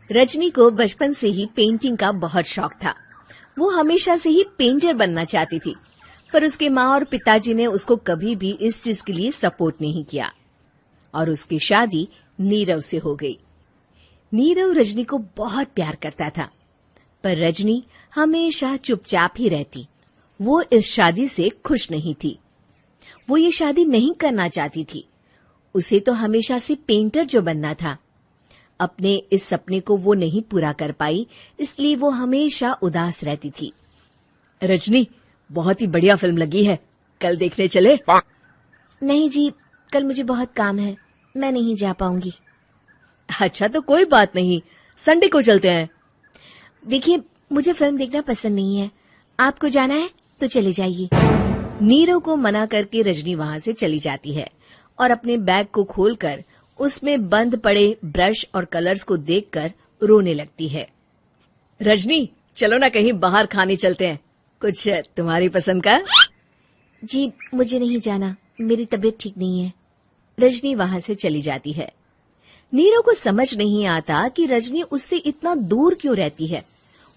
रजनी को बचपन से ही पेंटिंग का बहुत शौक था। वो हमेशा से ही पेंटर बनना चाहती थी, पर उसके माँ और पिताजी ने उसको कभी भी इस चीज के लिए सपोर्ट नहीं किया और उसकी शादी नीरव से हो गई। नीरव रजनी को बहुत प्यार करता था, पर रजनी हमेशा चुपचाप ही रहती। वो इस शादी से खुश नहीं थी। वो ये शादी नहीं करना चाहती थी। उसे तो हमेशा से पेंटर जो बनना था। अपने इस सपने को वो नहीं पूरा कर पाई, इसलिए वो हमेशा उदास रहती थी। रजनी, बहुत ही बढ़िया फिल्म लगी है, कल देखने चले? नहीं जी, कल मुझे बहुत काम है, मैं नहीं जा पाऊंगी। अच्छा तो कोई बात नहीं, संडे को चलते हैं। देखिए, मुझे फिल्म देखना पसंद नहीं है। आपको जाना है तो चले जाइए। नीरव को मना करके रजनी वहां से चली जाती है और अपने बैग को खोलकर उसमें बंद पड़े ब्रश और कलर्स को देखकर रोने लगती है। रजनी, चलो ना कहीं बाहर खाने चलते हैं, कुछ तुम्हारी पसंद का। जी, मुझे नहीं जाना, मेरी तबीयत ठीक नहीं है। रजनी वहां से चली जाती है। नीरव को समझ नहीं आता कि रजनी उससे इतना दूर क्यों रहती है।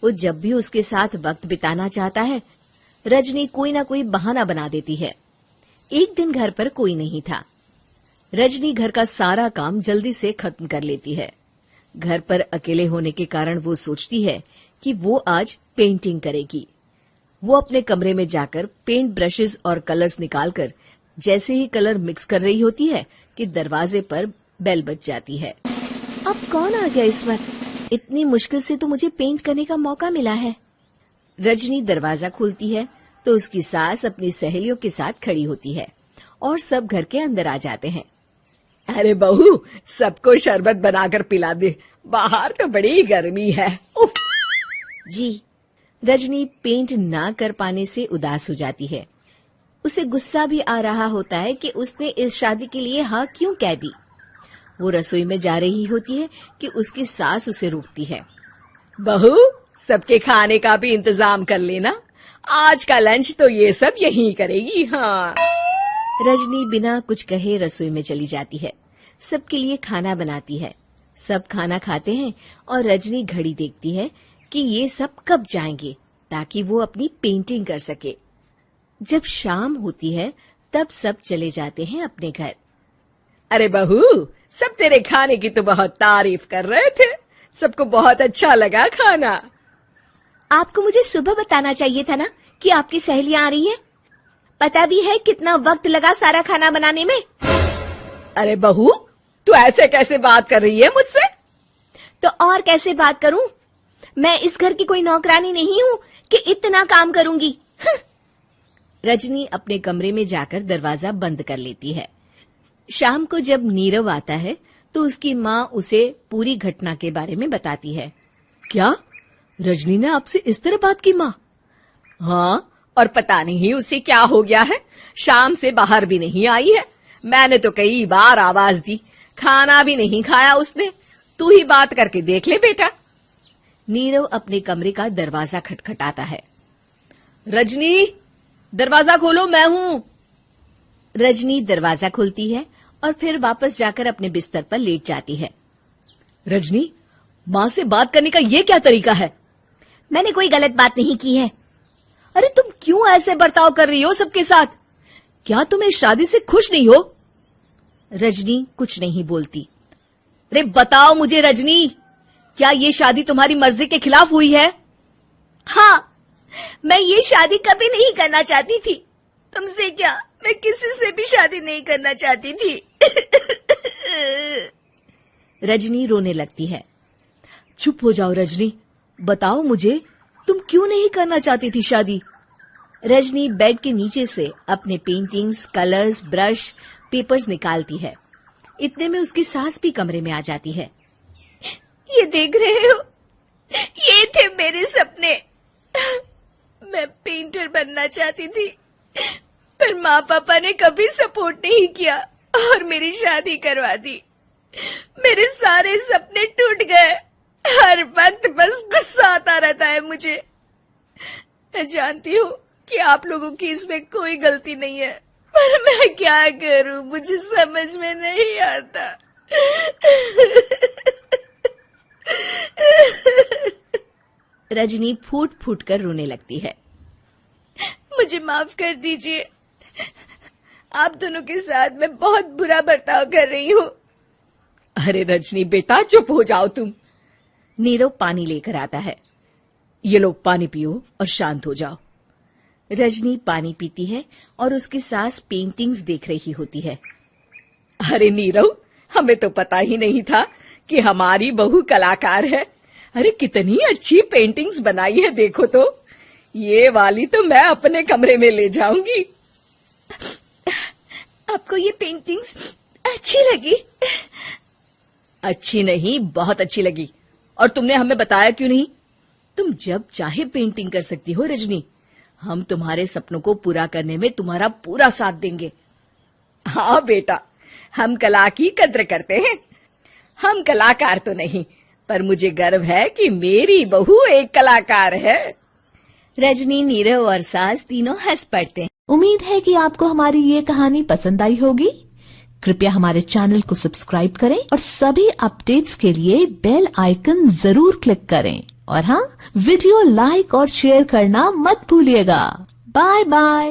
वो जब भी उसके साथ वक्त बिताना चाहता है, रजनी कोई ना कोई बहाना बना देती है। एक दिन घर पर कोई नहीं था। रजनी घर का सारा काम जल्दी से खत्म कर लेती है। घर पर अकेले होने के कारण वो सोचती है कि वो आज पेंटिंग करेगी। वो अपने कमरे में जाकर पेंट ब्रशेस और कलर्स निकालकर जैसे ही कलर मिक्स कर रही होती है कि दरवाजे पर बेल बज जाती है। अब कौन आ गया इस वक्त? इतनी मुश्किल से तो मुझे पेंट करने का मौका मिला है। रजनी दरवाजा खोलती है तो उसकी सास अपनी सहेलियों के साथ खड़ी होती है और सब घर के अंदर आ जाते हैं। अरे बहू, सबको शरबत बनाकर पिला दे, बाहर तो बड़ी गर्मी है। उफ। जी। रजनी पेंट ना कर पाने से उदास हो जाती है। उसे गुस्सा भी आ रहा होता है कि उसने इस शादी के लिए हाँ क्यों कह दी। वो रसोई में जा रही होती है कि उसकी सास उसे रोकती है। बहू, सबके खाने का भी इंतजाम कर लेना, आज का लंच तो ये सब यहीं करेगी। हाँ। रजनी बिना कुछ कहे रसोई में चली जाती है। सबके लिए खाना बनाती है। सब खाना खाते हैं और रजनी घड़ी देखती है कि ये सब कब जाएंगे ताकि वो अपनी पेंटिंग कर सके। जब शाम होती है तब सब चले जाते हैं अपने घर। अरे बहू, सब तेरे खाने की तो बहुत तारीफ कर रहे थे, सबको बहुत अच्छा लगा खाना। आपको मुझे सुबह बताना चाहिए था ना कि आपकी सहेलियां आ रही हैं। पता भी है कितना वक्त लगा सारा खाना बनाने में। अरे बहू, तू ऐसे कैसे बात कर रही है मुझसे? तो और कैसे बात करूं? मैं इस घर की कोई नौकरानी नहीं हूं कि इतना काम करूंगी। रजनी अपने कमरे में जाकर दरवाजा बंद कर लेती है। शाम को जब नीरव आता है तो उसकी माँ उसे पूरी घटना के बारे में बताती है। क्या रजनी ने आपसे इस तरह बात की माँ? हाँ, और पता नहीं उसे क्या हो गया है, शाम से बाहर भी नहीं आई है। मैंने तो कई बार आवाज दी, खाना भी नहीं खाया उसने। तू ही बात करके देख ले बेटा। नीरव अपने कमरे का दरवाजा खटखटाता है। रजनी, दरवाजा खोलो, मैं हूं। रजनी दरवाजा खोलती है और फिर वापस जाकर अपने बिस्तर पर लेट जाती है। रजनी, माँ से बात करने का ये क्या तरीका है? मैंने कोई गलत बात नहीं की है। अरे तुम क्यों ऐसे बर्ताव कर रही हो सबके साथ? क्या तुम इस शादी से खुश नहीं हो? रजनी कुछ नहीं बोलती। अरे बताओ मुझे रजनी, क्या ये शादी तुम्हारी मर्जी के खिलाफ हुई है? हाँ, मैं ये शादी कभी नहीं करना चाहती थी। तुमसे क्या, मैं किसी से भी शादी नहीं करना चाहती थी। रजनी रोने लगती है। चुप हो जाओ रजनी, बताओ मुझे, तुम क्यों नहीं करना चाहती थी शादी? रजनी बेड के नीचे से अपने पेंटिंग्स, कलर्स, ब्रश, पेपर्स निकालती है। इतने में उसकी सास भी कमरे में आ जाती है। ये देख रहे हो, ये थे मेरे सपने। मैं पेंटर बनना चाहती थी, पर माँ पापा ने कभी सपोर्ट नहीं किया और मेरी शादी करवा दी। मेरे सारे सपने टूट गए। हर वक्त बस गुस्सा आता रहता है मुझे। मैं जानती हूँ कि आप लोगों की इसमें कोई गलती नहीं है, पर मैं क्या करूँ, मुझे समझ में नहीं आता। रजनी फूट फूट कर रोने लगती है। मुझे माफ कर दीजिए, आप दोनों के साथ मैं बहुत बुरा बर्ताव कर रही हूँ। अरे रजनी बेटा, चुप हो जाओ तुम। नीरव पानी लेकर आता है। ये लो पानी पियो और शांत हो जाओ। रजनी पानी पीती है और उसकी सास पेंटिंग्स देख रही होती है। अरे नीरव, हमें तो पता ही नहीं था कि हमारी बहू कलाकार है। अरे कितनी अच्छी पेंटिंग्स बनाई है, देखो तो। ये वाली तो मैं अपने कमरे में ले जाऊंगी। आपको ये पेंटिंग्स अच्छी लगी? अच्छी नहीं, बहुत अच्छी लगी। और तुमने हमें बताया क्यों नहीं? तुम जब चाहे पेंटिंग कर सकती हो रजनी। हम तुम्हारे सपनों को पूरा करने में तुम्हारा पूरा साथ देंगे। हाँ बेटा, हम कला की कद्र करते हैं। हम कलाकार तो नहीं, पर मुझे गर्व है कि मेरी बहू एक कलाकार है। रजनी, नीरव और सास तीनों हंस पड़ते हैं। उम्मीद है कि आपको हमारी ये कहानी पसंद आई होगी। कृपया हमारे चैनल को सब्सक्राइब करें और सभी अपडेट्स के लिए बेल आइकन जरूर क्लिक करें। और हाँ, वीडियो लाइक और शेयर करना मत भूलिएगा। Bye bye.